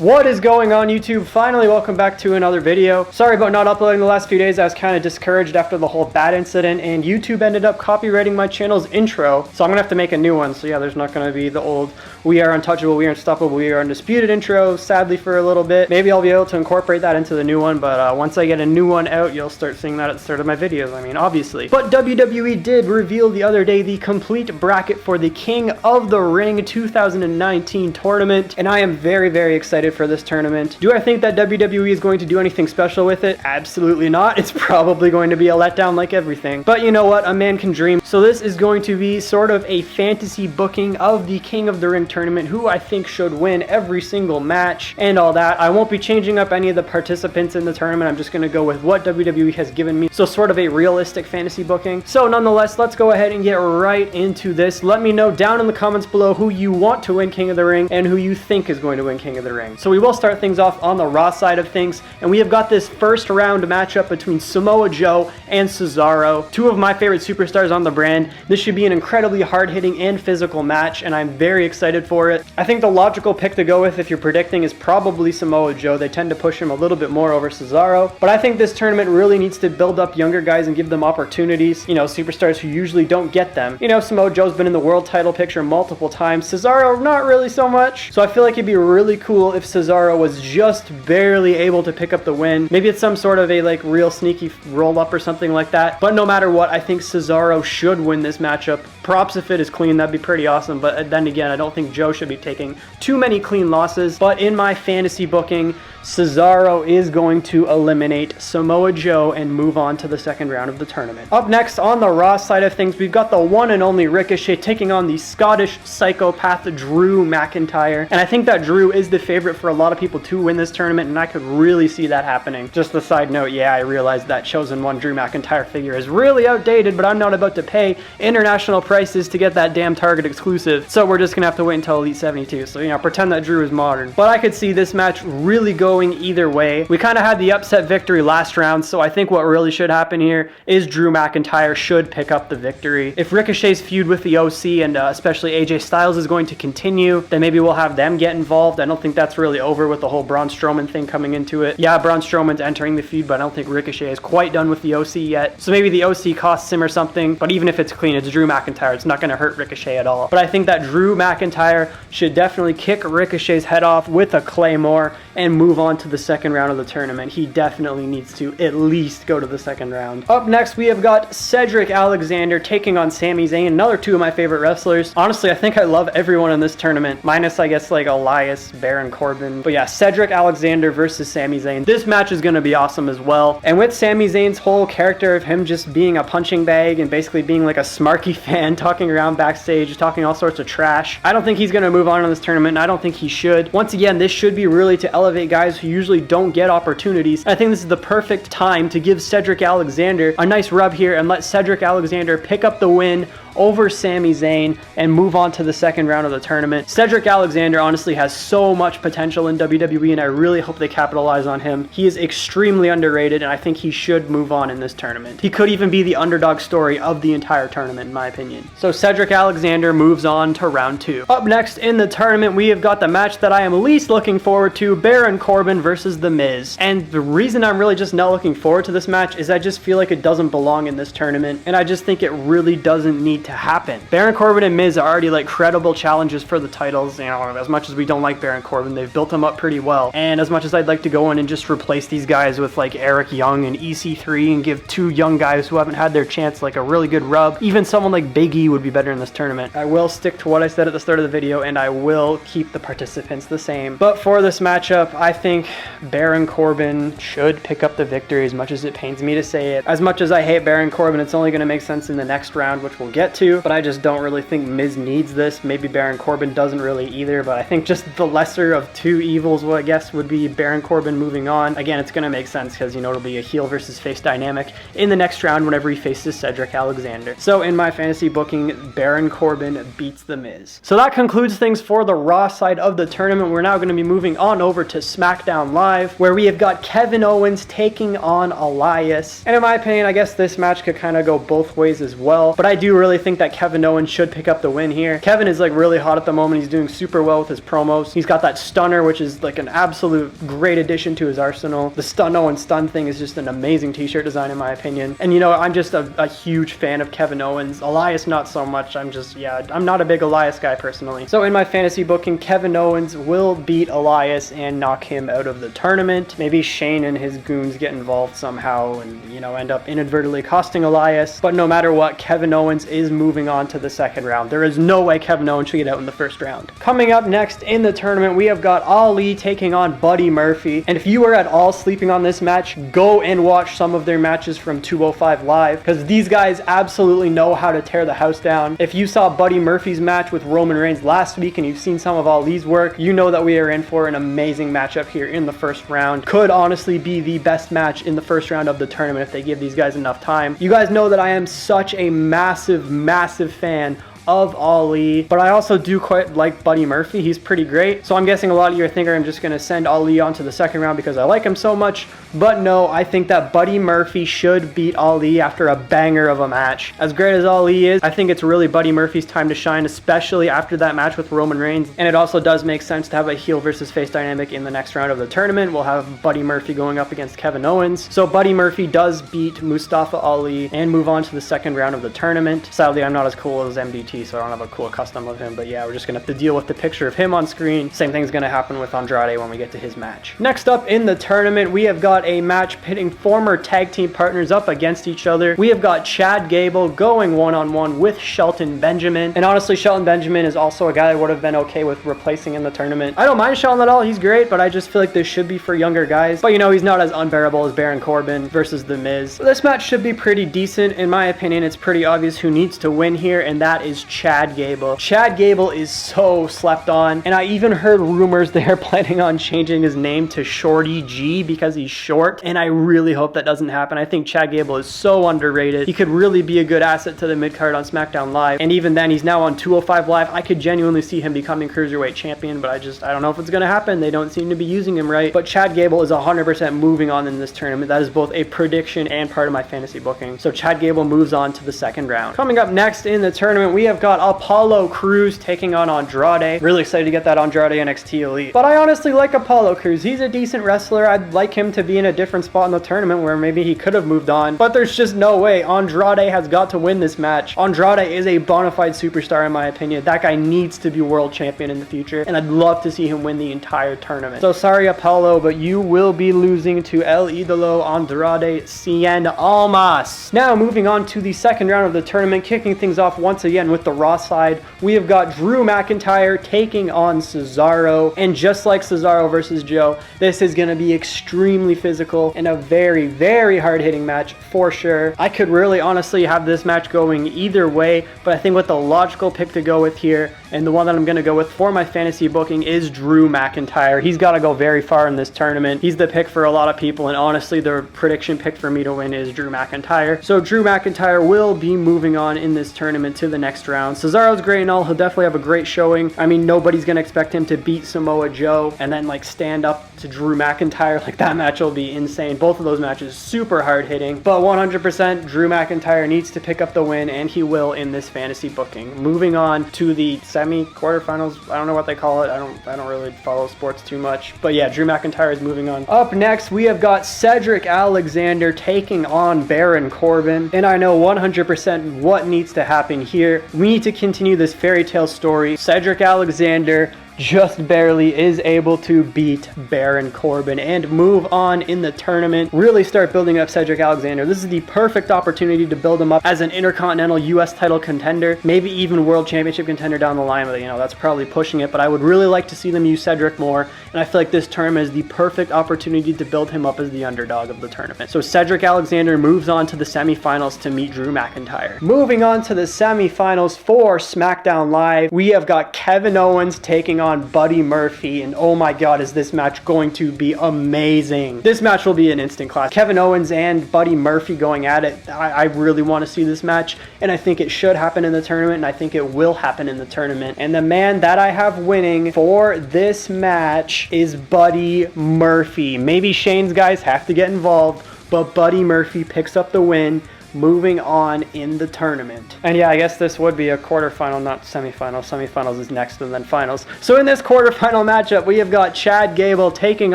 What is going on, YouTube? Finally, welcome back to another video. Sorry about not uploading the last few days. I was kind of discouraged after the whole bad incident, and YouTube ended up copywriting my channel's intro, so I'm gonna have to make a new one. So yeah, there's not gonna be the old "We Are Untouchable, We Are Unstoppable, We Are Undisputed" intro, sadly, for a little bit. Maybe I'll be able to incorporate that into the new one, but once I get a new one out, you'll start seeing that at the start of my videos. I mean, obviously. But WWE did reveal the other day the complete bracket for the King of the Ring 2019 tournament, and I am very, very excited for this tournament. Do I think that WWE is going to do anything special with it? Absolutely not. It's probably going to be a letdown like everything. But you know what? A man can dream. So this is going to be sort of a fantasy booking of the King of the Ring tournament, who I think should win every single match and all that. I won't be changing up any of the participants in the tournament. I'm just going to go with what WWE has given me. So sort of a realistic fantasy booking. So nonetheless, let's go ahead and get right into this. Let me know down in the comments below who you want to win King of the Ring and who you think is going to win King of the Ring. So we will start things off on the Raw side of things, and we have got this first round matchup between Samoa Joe and Cesaro, two of my favorite superstars on the brand. This should be an incredibly hard-hitting and physical match, and I'm very excited for it. I think the logical pick to go with if you're predicting is probably Samoa Joe. They tend to push him a little bit more over Cesaro, but I think this tournament really needs to build up younger guys and give them opportunities, you know, superstars who usually don't get them. You know, Samoa Joe's been in the world title picture multiple times. Cesaro, not really so much. So I feel like it'd be really cool if Cesaro was just barely able to pick up the win. Maybe it's some sort of a like real sneaky roll up or something like that. But no matter what, I think Cesaro should win this matchup. Props if it is clean, that'd be pretty awesome. But then again, I don't think Joe should be taking too many clean losses. But in my fantasy booking, Cesaro is going to eliminate Samoa Joe and move on to the second round of the tournament. Up next on the Raw side of things, we've got the one and only Ricochet taking on the Scottish psychopath Drew McIntyre. And I think that Drew is the favorite for a lot of people to win this tournament, and I could really see that happening. Just a side note, yeah, I realized that Chosen One Drew McIntyre figure is really outdated, but I'm not about to pay international prices to get that damn Target exclusive. So we're just gonna have to wait until Elite 72. So, you know, pretend that Drew is modern. But I could see this match really going either way. We kind of had the upset victory last round, so I think what really should happen here is Drew McIntyre should pick up the victory. If Ricochet's feud with the OC and especially AJ Styles is going to continue, then maybe we'll have them get involved. I don't think that's really over with the whole Braun Strowman thing coming into it. Yeah, Braun Strowman's entering the feud, but I don't think Ricochet is quite done with the OC yet. So maybe the OC costs him or something, but even if it's clean, it's Drew McIntyre. It's not going to hurt Ricochet at all. But I think that Drew McIntyre should definitely kick Ricochet's head off with a Claymore and move on to the second round of the tournament. He definitely needs to at least go to the second round. Up next, we have got Cedric Alexander taking on Sami Zayn, another two of my favorite wrestlers. Honestly, I think I love everyone in this tournament, minus, I guess, like Elias, Baron Corbin. But yeah, Cedric Alexander versus Sami Zayn. This match is going to be awesome as well. And with Sami Zayn's whole character of him just being a punching bag and basically being like a smarky fan, talking around backstage, talking all sorts of trash, I don't think he's going to move on in this tournament, and I don't think he should. Once again, this should be really to elevate guys who usually don't get opportunities. I think this is the perfect time to give Cedric Alexander a nice rub here and let Cedric Alexander pick up the win over Sami Zayn and move on to the second round of the tournament. Cedric Alexander honestly has so much potential in WWE, and I really hope they capitalize on him. He is extremely underrated, and I think he should move on in this tournament. He could even be the underdog story of the entire tournament, in my opinion. So Cedric Alexander moves on to round two. Up next in the tournament, we have got the match that I am least looking forward to, Baron Corbin versus The Miz. And the reason I'm really just not looking forward to this match is I just feel like it doesn't belong in this tournament, and I just think it really doesn't need to happen. Baron Corbin and Miz are already like credible challenges for the titles. You know, as much as we don't like Baron Corbin, they've built him up pretty well. And as much as I'd like to go in and just replace these guys with like Eric Young and EC3 and give two young guys who haven't had their chance like a really good rub, even someone like Big E would be better in this tournament. I will stick to what I said at the start of the video, and I will keep the participants the same. But for this matchup, I think Baron Corbin should pick up the victory, as much as it pains me to say it. As much as I hate Baron Corbin, it's only going to make sense in the next round, which we'll get to, but I just don't really think Miz needs this. Maybe Baron Corbin doesn't really either, but I think just the lesser of two evils, well, I guess, would be Baron Corbin moving on. Again, it's going to make sense because, you know, it'll be a heel versus face dynamic in the next round whenever he faces Cedric Alexander. So in my fantasy booking, Baron Corbin beats The Miz. So that concludes things for the Raw side of the tournament. We're now going to be moving on over to SmackDown Live, where we have got Kevin Owens taking on Elias. And in my opinion, I guess this match could kind of go both ways as well, but I do really think think that Kevin Owens should pick up the win here. Kevin is like really hot at the moment. He's doing super well with his promos. He's got that stunner, which is like an absolute great addition to his arsenal. The Stun Owens stun thing is just an amazing t-shirt design in my opinion. And you know, I'm just a huge fan of Kevin Owens. Elias, not so much. I'm not a big Elias guy personally. So in my fantasy booking, Kevin Owens will beat Elias and knock him out of the tournament. Maybe Shane and his goons get involved somehow and, you know, end up inadvertently costing Elias. But no matter what, Kevin Owens is moving on to the second round. There is no way Kevin Owens should get out in the first round. Coming up next in the tournament, we have got Ali taking on Buddy Murphy. And if you were at all sleeping on this match, go and watch some of their matches from 205 Live, because these guys absolutely know how to tear the house down. If you saw Buddy Murphy's match with Roman Reigns last week and you've seen some of Ali's work, you know that we are in for an amazing matchup here in the first round. Could honestly be the best match in the first round of the tournament if they give these guys enough time. You guys know that I am such a massive fan of Ali, but I also do quite like Buddy Murphy. He's pretty great. So I'm guessing a lot of you are thinking I'm just going to send Ali on to the second round because I like him so much. But no, I think that Buddy Murphy should beat Ali after a banger of a match. As great as Ali is, I think it's really Buddy Murphy's time to shine, especially after that match with Roman Reigns. And it also does make sense to have a heel versus face dynamic in the next round of the tournament. We'll have Buddy Murphy going up against Kevin Owens. So Buddy Murphy does beat Mustafa Ali and move on to the second round of the tournament. Sadly, I'm not as cool as MDT, so I don't have a cool custom of him, but yeah, we're just gonna have to deal with the picture of him on screen. Same thing's gonna happen with Andrade when we get to his match. Next up in the tournament, we have got a match pitting former tag team partners up against each other. We have got Chad Gable going one-on-one with Shelton Benjamin, and honestly, Shelton Benjamin is also a guy I would have been okay with replacing in the tournament. I don't mind Shelton at all, he's great, but I just feel like this should be for younger guys. But you know, he's not as unbearable as Baron Corbin versus The Miz. So this match should be pretty decent. In my opinion, it's pretty obvious who needs to win here, and that is Chad Gable. Chad Gable is so slept on, and I even heard rumors they're planning on changing his name to Shorty G because he's short, and I really hope that doesn't happen. I think Chad Gable is so underrated. He could really be a good asset to the mid-card on SmackDown Live, and even then, he's now on 205 Live. I could genuinely see him becoming Cruiserweight Champion, but I don't know if it's gonna happen. They don't seem to be using him right, but Chad Gable is 100% moving on in this tournament. That is both a prediction and part of my fantasy booking. So Chad Gable moves on to the second round. Coming up next in the tournament, we have got Apollo Crews taking on Andrade. Really excited to get that Andrade NXT Elite. But I honestly like Apollo Crews. He's a decent wrestler. I'd like him to be in a different spot in the tournament where maybe he could have moved on. But there's just no way. Andrade has got to win this match. Andrade is a bona fide superstar in my opinion. That guy needs to be world champion in the future, and I'd love to see him win the entire tournament. So sorry Apollo, but you will be losing to El Idolo Andrade Cien Almas. Now moving on to the second round of the tournament, kicking things off once again with the Raw side. We have got Drew McIntyre taking on Cesaro, and just like Cesaro versus Joe, this is going to be extremely physical and a very hard-hitting match for sure. I could really honestly have this match going either way, but I think what the logical pick to go with here, and the one that I'm going to go with for my fantasy booking, is Drew McIntyre. He's got to go very far in this tournament. He's the pick for a lot of people, and honestly, the prediction pick for me to win is Drew McIntyre. So Drew McIntyre will be moving on in this tournament to the next round. Cesaro's great and all. He'll definitely have a great showing. I mean, nobody's going to expect him to beat Samoa Joe and then like stand up to Drew McIntyre. Like that match will be insane. Both of those matches super hard hitting, but 100% Drew McIntyre needs to pick up the win, and he will in this fantasy booking. Moving on to the semi-quarterfinals. I don't know what they call it. I don't really follow sports too much, but yeah, Drew McIntyre is moving on. Up next, we have got Cedric Alexander taking on Baron Corbin, and I know 100% what needs to happen here. We need to continue this fairy tale story. Cedric Alexander just barely is able to beat Baron Corbin and move on in the tournament. Really start building up Cedric Alexander. This is the perfect opportunity to build him up as an Intercontinental US title contender, maybe even World Championship contender down the line. But you know, that's probably pushing it, but I would really like to see them use Cedric more, and I feel like this tournament is the perfect opportunity to build him up as the underdog of the tournament. So Cedric Alexander moves on to the semifinals to meet Drew McIntyre. Moving on to the semifinals for SmackDown Live, we have got Kevin Owens taking on Buddy Murphy, and oh my god, is this match going to be amazing. This match will be an instant class. Kevin Owens and Buddy Murphy going at it. I really want to see this match, and I think it should happen in the tournament, and I think it will happen in the tournament. And the man that I have winning for this match is Buddy Murphy. Maybe Shane's guys have to get involved, but Buddy Murphy picks up the win, moving on in the tournament. And yeah, I guess this would be a quarterfinal, not semifinal. Semifinals is next and then finals. So in this quarterfinal matchup, we have got Chad Gable taking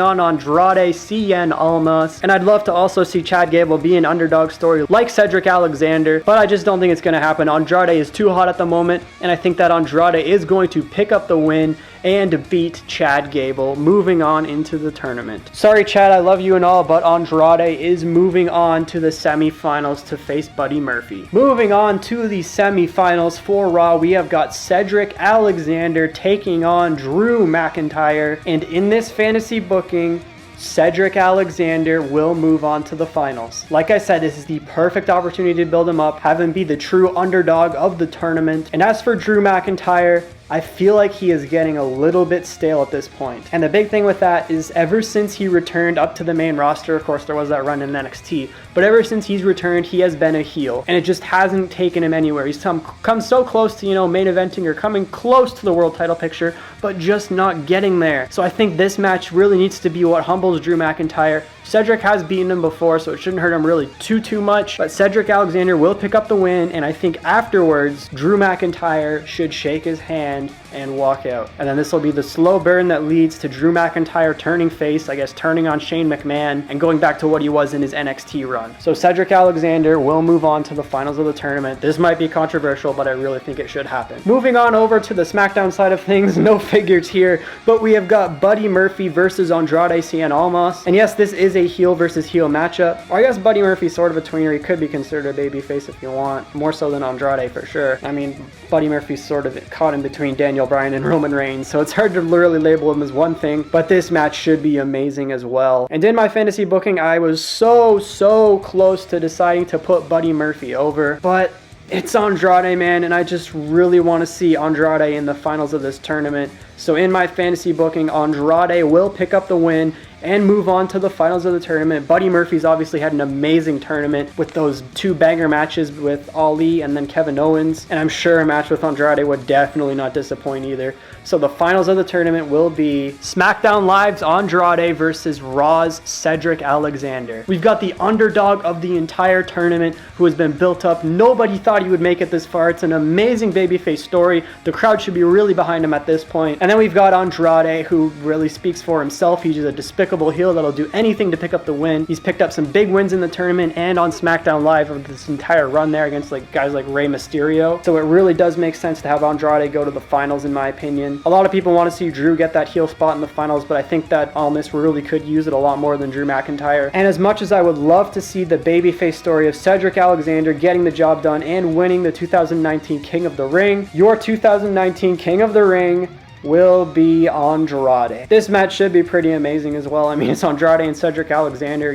on Andrade Cien Almas. And I'd love to also see Chad Gable be an underdog story like Cedric Alexander, but I just don't think it's going to happen. Andrade is too hot at the moment, and I think that Andrade is going to pick up the win and beat Chad Gable, moving on into the tournament. Sorry, Chad, I love you and all, but Andrade is moving on to the semifinals to face Buddy Murphy. Moving on to the semifinals for Raw, we have got Cedric Alexander taking on Drew McIntyre, and in this fantasy booking, Cedric Alexander will move on to the finals. Like I said, this is the perfect opportunity to build him up, have him be the true underdog of the tournament. And as for Drew McIntyre, I feel like he is getting a little bit stale at this point. And the big thing with that is ever since he returned up to the main roster, of course there was that run in NXT, but ever since he's returned, he has been a heel. And it just hasn't taken him anywhere. He's come so close to, main eventing or coming close to the world title picture, but just not getting there. So I think this match really needs to be what humbles Drew McIntyre. Cedric has beaten him before, so it shouldn't hurt him really too much. But Cedric Alexander will pick up the win, and I think afterwards, Drew McIntyre should shake his hand and walk out. And then this will be the slow burn that leads to Drew McIntyre turning face, I guess turning on Shane McMahon, and going back to what he was in his NXT run. So Cedric Alexander will move on to the finals of the tournament. This might be controversial, but I really think it should happen. Moving on over to the SmackDown side of things, no figures here, but we have got Buddy Murphy versus Andrade Cien Almas. And yes, this is a heel versus heel matchup. Or I guess Buddy Murphy's sort of a tweener. He could be considered a babyface if you want, more so than Andrade for sure. I mean, Buddy Murphy's sort of caught in between Daniel Bryan and Roman Reigns, so it's hard to really label him as one thing, but this match should be amazing as well. And in my fantasy booking, I was so close to deciding to put Buddy Murphy over, but it's Andrade, man, and I just really want to see Andrade in the finals of this tournament. So in my fantasy booking, Andrade will pick up the win and move on to the finals of the tournament. Buddy Murphy's obviously had an amazing tournament with those two banger matches with Ali and then Kevin Owens, and I'm sure a match with Andrade would definitely not disappoint either. So the finals of the tournament will be SmackDown Live's Andrade versus Raw's Cedric Alexander. We've got the underdog of the entire tournament who has been built up. Nobody thought he would make it this far. It's an amazing babyface story. The crowd should be really behind him at this point. And then we've got Andrade, who really speaks for himself. He's a despicable heel that'll do anything to pick up the win. He's picked up some big wins in the tournament and on SmackDown Live of this entire run there against guys like Rey Mysterio. So it really does make sense to have Andrade go to the finals, in my opinion. A lot of people want to see Drew get that heel spot in the finals, but I think that Almas really could use it a lot more than Drew McIntyre. And as much as I would love to see the babyface story of Cedric Alexander getting the job done and winning the 2019 King of the Ring, your 2019 King of the Ring will be Andrade. This match should be pretty amazing as well. I mean, it's Andrade and Cedric Alexander,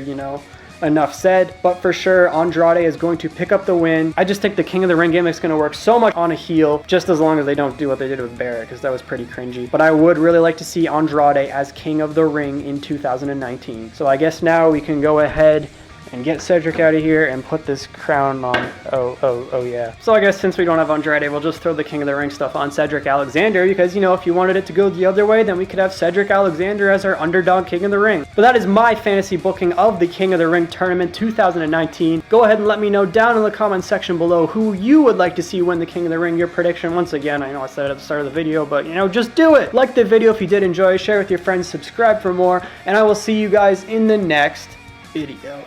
enough said, but for sure Andrade is going to pick up the win. I just think the King of the Ring gimmick's going to work so much on a heel, just as long as they don't do what they did with Barrett, because that was pretty cringy. But I would really like to see Andrade as King of the Ring in 2019. So I guess now we can go ahead and get Cedric out of here and put this crown on. Oh yeah. So I guess since we don't have Andrade, we'll just throw the King of the Ring stuff on Cedric Alexander, because if you wanted it to go the other way, then we could have Cedric Alexander as our underdog King of the Ring. But that is my fantasy booking of the King of the Ring tournament 2019. Go ahead and let me know down in the comment section below who you would like to see win the King of the Ring. Your prediction, once again, I know I said it at the start of the video, but just do it. Like the video if you did enjoy, share with your friends, subscribe for more, and I will see you guys in the next video.